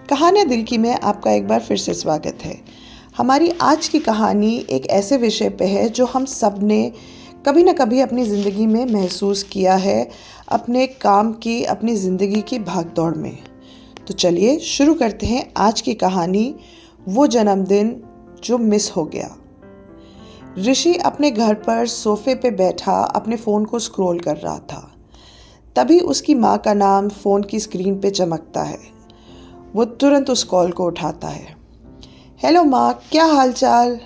कहानियाँ दिल की में आपका एक बार फिर से स्वागत है। हमारी आज की कहानी एक ऐसे विषय पे है जो हम सब ने कभी ना कभी अपनी ज़िंदगी में महसूस किया है, अपने काम की, अपनी ज़िंदगी की भागदौड़ में। तो चलिए शुरू करते हैं आज की कहानी, वो जन्मदिन जो मिस हो गया। ऋषि अपने घर पर सोफे पे बैठा अपने फ़ोन को स्क्रॉल कर रहा था। तभी उसकी माँ का नाम फ़ोन की स्क्रीन पे चमकता है। वो तुरंत उस कॉल को उठाता है। हेलो माँ, क्या हाल चाल?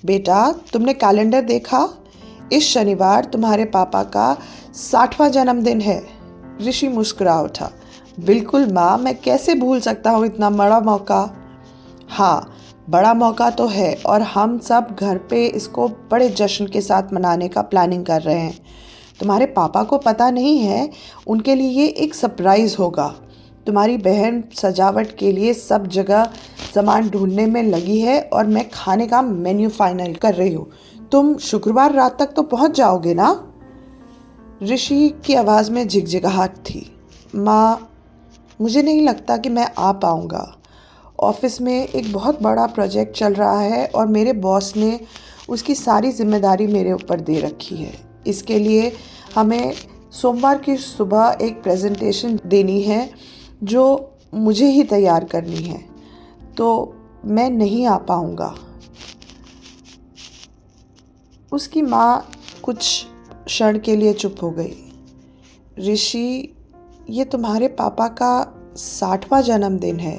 बेटा, तुमने कैलेंडर देखा? इस शनिवार तुम्हारे पापा का 60वां जन्मदिन है। ऋषि मुस्कुरा उठा। बिल्कुल माँ, मैं कैसे भूल सकता हूँ इतना बड़ा मौका। हाँ, बड़ा मौका तो है और हम सब घर पे इसको बड़े जश्न के साथ मनाने का प्लानिंग कर रहे हैं। तुम्हारे पापा को पता नहीं है, उनके लिए ये एक सरप्राइज़ होगा। तुम्हारी बहन सजावट के लिए सब जगह सामान ढूंढने में लगी है और मैं खाने का मेन्यू फाइनल कर रही हूँ। तुम शुक्रवार रात तक तो पहुँच जाओगे ना? ऋषि की आवाज़ में झिकझिकाहट थी। माँ, मुझे नहीं लगता कि मैं आ पाऊँगा। ऑफिस में एक बहुत बड़ा प्रोजेक्ट चल रहा है और मेरे बॉस ने उसकी सारी जिम्मेदारी मेरे ऊपर दे रखी है। इसके लिए हमें सोमवार की सुबह एक प्रेजेंटेशन देनी है जो मुझे ही तैयार करनी है, तो मैं नहीं आ पाऊँगा। उसकी माँ कुछ क्षण के लिए चुप हो गई। ऋषि, ये तुम्हारे पापा का 60वां जन्मदिन है।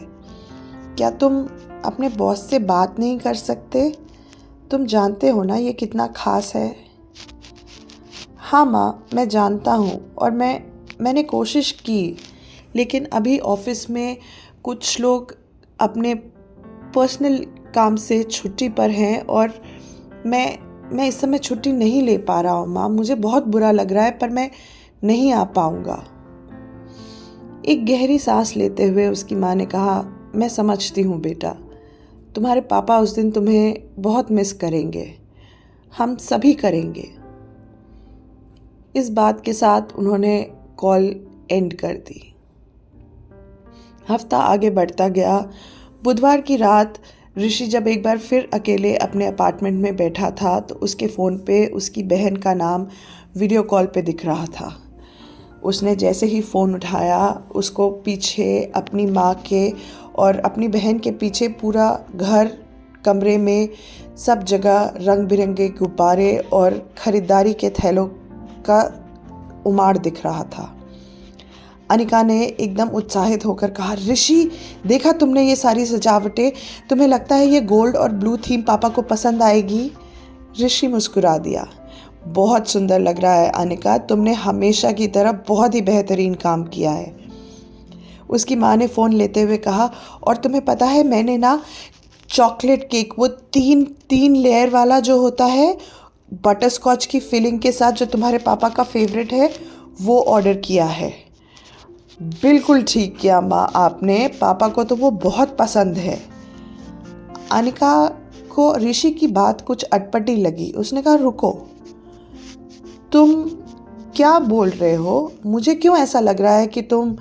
क्या तुम अपने बॉस से बात नहीं कर सकते? तुम जानते हो ना ये कितना खास है। हाँ माँ, मैं जानता हूँ और मैंने कोशिश की, लेकिन अभी ऑफिस में कुछ लोग अपने पर्सनल काम से छुट्टी पर हैं और मैं इस समय छुट्टी नहीं ले पा रहा हूँ माँ। मुझे बहुत बुरा लग रहा है पर मैं नहीं आ पाऊँगा। एक गहरी सांस लेते हुए उसकी माँ ने कहा, मैं समझती हूँ बेटा, तुम्हारे पापा उस दिन तुम्हें बहुत मिस करेंगे। हम सभी करेंगे। इस बात के साथ उन्होंने कॉल एंड कर दी। हफ्ता आगे बढ़ता गया। बुधवार की रात ऋषि जब एक बार फिर अकेले अपने अपार्टमेंट में बैठा था तो उसके फ़ोन पे उसकी बहन का नाम वीडियो कॉल पे दिख रहा था। उसने जैसे ही फ़ोन उठाया, उसको पीछे अपनी माँ के और अपनी बहन के पीछे पूरा घर, कमरे में सब जगह रंग बिरंगे गुब्बारे और ख़रीदारी के थैलों का उमाड़ दिख रहा था। अनिका ने एकदम उत्साहित होकर कहा, ऋषि, देखा तुमने ये सारी सजावटें? तुम्हें लगता है ये गोल्ड और ब्लू थीम पापा को पसंद आएगी? ऋषि मुस्कुरा दिया। बहुत सुंदर लग रहा है अनिका, तुमने हमेशा की तरह बहुत ही बेहतरीन काम किया है। उसकी माँ ने फ़ोन लेते हुए कहा, और तुम्हें पता है मैंने ना चॉकलेट केक, वो तीन लेयर वाला जो होता है, बटर स्कॉच की फिलिंग के साथ, जो तुम्हारे पापा का फेवरेट है, वो ऑर्डर किया है। बिल्कुल ठीक किया माँ आपने, पापा को तो वो बहुत पसंद है। अनिका को ऋषि की बात कुछ अटपटी लगी। उसने कहा, रुको, तुम क्या बोल रहे हो? मुझे क्यों ऐसा लग रहा है कि तुम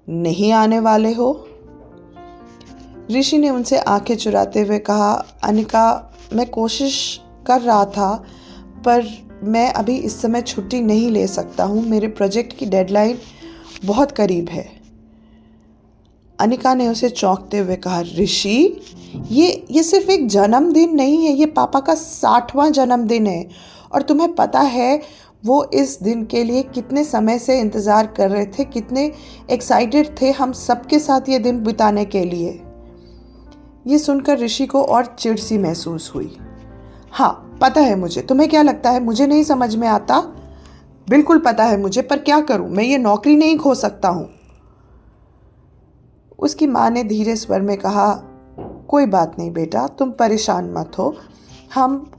नहीं आने वाले हो? ऋषि ने उनसे आंखें चुराते हुए कहा, अनिका, मैं कोशिश कर रहा था पर मैं अभी इस समय छुट्टी नहीं ले सकता हूँ। मेरे प्रोजेक्ट की डेडलाइन बहुत करीब है। अनिका ने उसे चौंकते हुए कहा, ऋषि, ये सिर्फ एक जन्मदिन नहीं है, ये पापा का 60वां जन्मदिन है और तुम्हें पता है वो इस दिन के लिए कितने समय से इंतज़ार कर रहे थे, कितने एक्साइटेड थे हम सबके साथ ये दिन बिताने के लिए। ये सुनकर ऋषि को और चिढ़ सी महसूस हुई। हाँ, पता है मुझे। तुम्हें क्या लगता है मुझे नहीं समझ में आता? बिल्कुल पता है मुझे, पर क्या करूं, मैं ये नौकरी नहीं खो सकता हूं। उसकी माँ ने धीरे स्वर में कहा, कोई बात नहीं बेटा, तुम परेशान मत हो। हम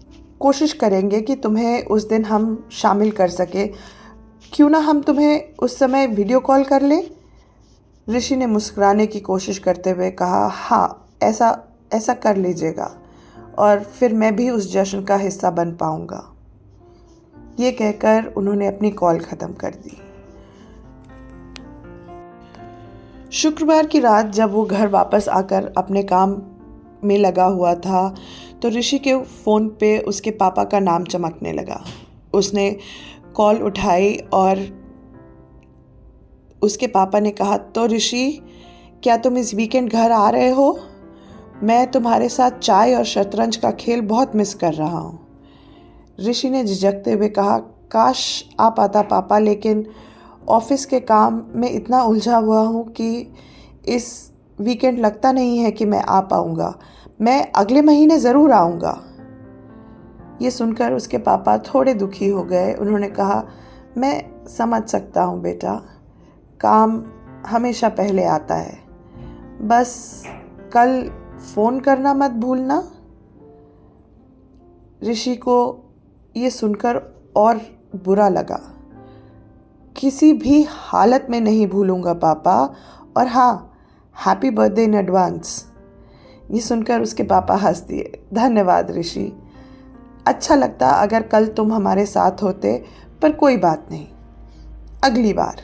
कोशिश करेंगे कि तुम्हें उस दिन हम शामिल कर सके। क्यों ना हम तुम्हें उस समय वीडियो कॉल कर लें? ऋषि ने मुस्कुराने की कोशिश करते हुए कहा, हाँ, ऐसा कर लीजिएगा और फिर मैं भी उस जश्न का हिस्सा बन पाऊँगा। ये कहकर उन्होंने अपनी कॉल ख़त्म कर दी। शुक्रवार की रात जब वो घर वापस आकर अपने काम में लगा हुआ था तो ऋषि के फ़ोन पे उसके पापा का नाम चमकने लगा। उसने कॉल उठाई और उसके पापा ने कहा, तो ऋषि, क्या तुम इस वीकेंड घर आ रहे हो? मैं तुम्हारे साथ चाय और शतरंज का खेल बहुत मिस कर रहा हूँ। ऋषि ने झिझकते हुए कहा, काश आ पाता पापा, लेकिन ऑफिस के काम में इतना उलझा हुआ हूँ कि इस वीकेंड लगता नहीं है कि मैं आ पाऊँगा। मैं अगले महीने ज़रूर आऊँगा। ये सुनकर उसके पापा थोड़े दुखी हो गए। उन्होंने कहा, मैं समझ सकता हूँ बेटा, काम हमेशा पहले आता है। बस कल फ़ोन करना मत भूलना। ऋषि को ये सुनकर और बुरा लगा। किसी भी हालत में नहीं भूलूंगा पापा, और हाँ, हैप्पी बर्थडे इन एडवांस। ये सुनकर उसके पापा हंस दिए। धन्यवाद ऋषि, अच्छा लगता अगर कल तुम हमारे साथ होते, पर कोई बात नहीं, अगली बार।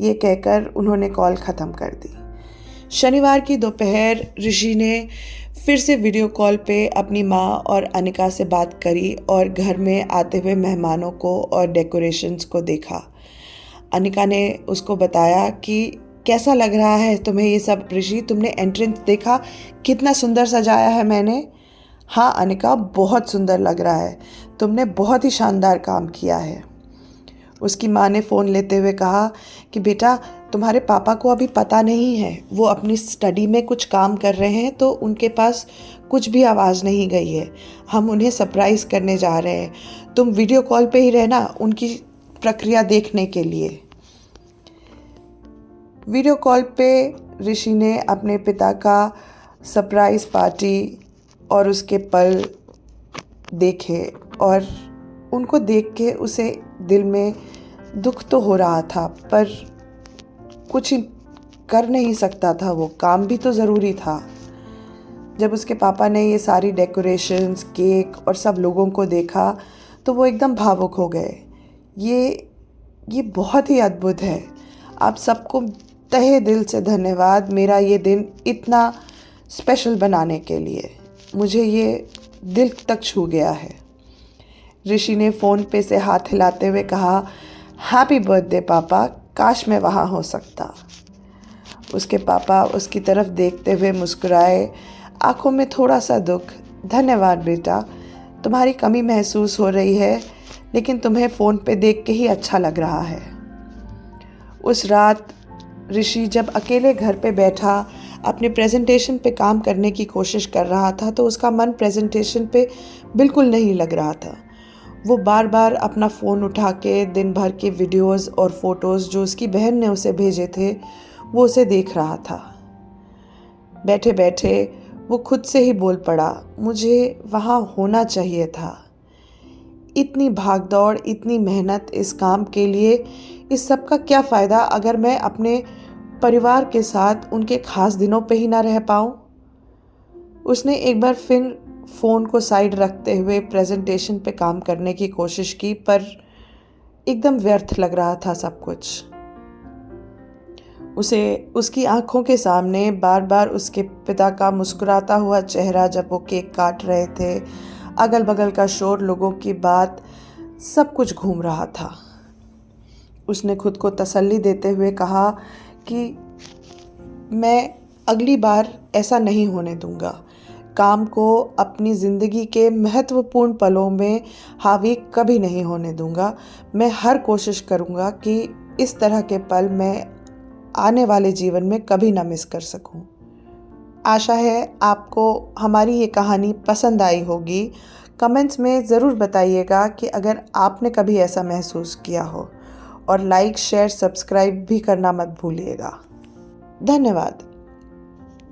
ये कहकर उन्होंने कॉल ख़त्म कर दी। शनिवार की दोपहर ऋषि ने फिर से वीडियो कॉल पे अपनी माँ और अनिका से बात करी और घर में आते हुए मेहमानों को और डेकोरेशंस को देखा। अनिका ने उसको बताया कि कैसा लग रहा है तुम्हें ये सब ऋषि, तुमने एंट्रेंस देखा, कितना सुंदर सजाया है मैंने। हाँ अनिका, बहुत सुंदर लग रहा है, तुमने बहुत ही शानदार काम किया है। उसकी माँ ने फ़ोन लेते हुए कहा कि बेटा, तुम्हारे पापा को अभी पता नहीं है, वो अपनी स्टडी में कुछ काम कर रहे हैं तो उनके पास कुछ भी आवाज़ नहीं गई है। हम उन्हें सरप्राइज़ करने जा रहे हैं, तुम वीडियो कॉल पे ही रहना उनकी प्रक्रिया देखने के लिए। वीडियो कॉल पे ऋषि ने अपने पिता का सरप्राइज़ पार्टी और उसके पल देखे और उनको देख के उसे दिल में दुख तो हो रहा था, पर कुछ कर नहीं सकता था, वो काम भी तो ज़रूरी था। जब उसके पापा ने ये सारी डेकोरेशंस, केक और सब लोगों को देखा तो वो एकदम भावुक हो गए। ये बहुत ही अद्भुत है। आप सबको तहे दिल से धन्यवाद मेरा ये दिन इतना स्पेशल बनाने के लिए। मुझे ये दिल तक छू गया है। ऋषि ने फ़ोन पे से हाथ हिलाते हुए कहा, हैप्पी बर्थडे पापा, काश मैं वहाँ हो सकता। उसके पापा उसकी तरफ देखते हुए मुस्कुराए, आंखों में थोड़ा सा दुख। धन्यवाद बेटा, तुम्हारी कमी महसूस हो रही है, लेकिन तुम्हें फ़ोन पे देख के ही अच्छा लग रहा है। उस रात ऋषि जब अकेले घर पे बैठा अपने प्रेजेंटेशन पे काम करने की कोशिश कर रहा था तो उसका मन प्रेजेंटेशन पे बिल्कुल नहीं लग रहा था। वो बार बार अपना फ़ोन उठा के दिन भर के वीडियोज़ और फ़ोटोज़ जो उसकी बहन ने उसे भेजे थे वो उसे देख रहा था। बैठे बैठे वो खुद से ही बोल पड़ा, मुझे वहाँ होना चाहिए था। इतनी भागदौड़, इतनी मेहनत इस काम के लिए, इस सब का क्या फ़ायदा अगर मैं अपने परिवार के साथ उनके ख़ास दिनों पे ही ना रह पाऊँ। उसने एक बार फिर फ़ोन को साइड रखते हुए प्रेजेंटेशन पे काम करने की कोशिश की, पर एकदम व्यर्थ लग रहा था सब कुछ। उसे उसकी आंखों के सामने बार बार उसके पिता का मुस्कुराता हुआ चेहरा जब वो केक काट रहे थे, अगल बगल का शोर, लोगों की बात, सब कुछ घूम रहा था। उसने खुद को तसल्ली देते हुए कहा कि मैं अगली बार ऐसा नहीं होने दूंगा। काम को अपनी ज़िंदगी के महत्वपूर्ण पलों में हावी कभी नहीं होने दूंगा। मैं हर कोशिश करूंगा कि इस तरह के पल मैं आने वाले जीवन में कभी ना मिस कर सकूं। आशा है आपको हमारी ये कहानी पसंद आई होगी। कमेंट्स में ज़रूर बताइएगा कि अगर आपने कभी ऐसा महसूस किया हो, और लाइक, शेयर, सब्सक्राइब भी करना मत भूलिएगा। धन्यवाद।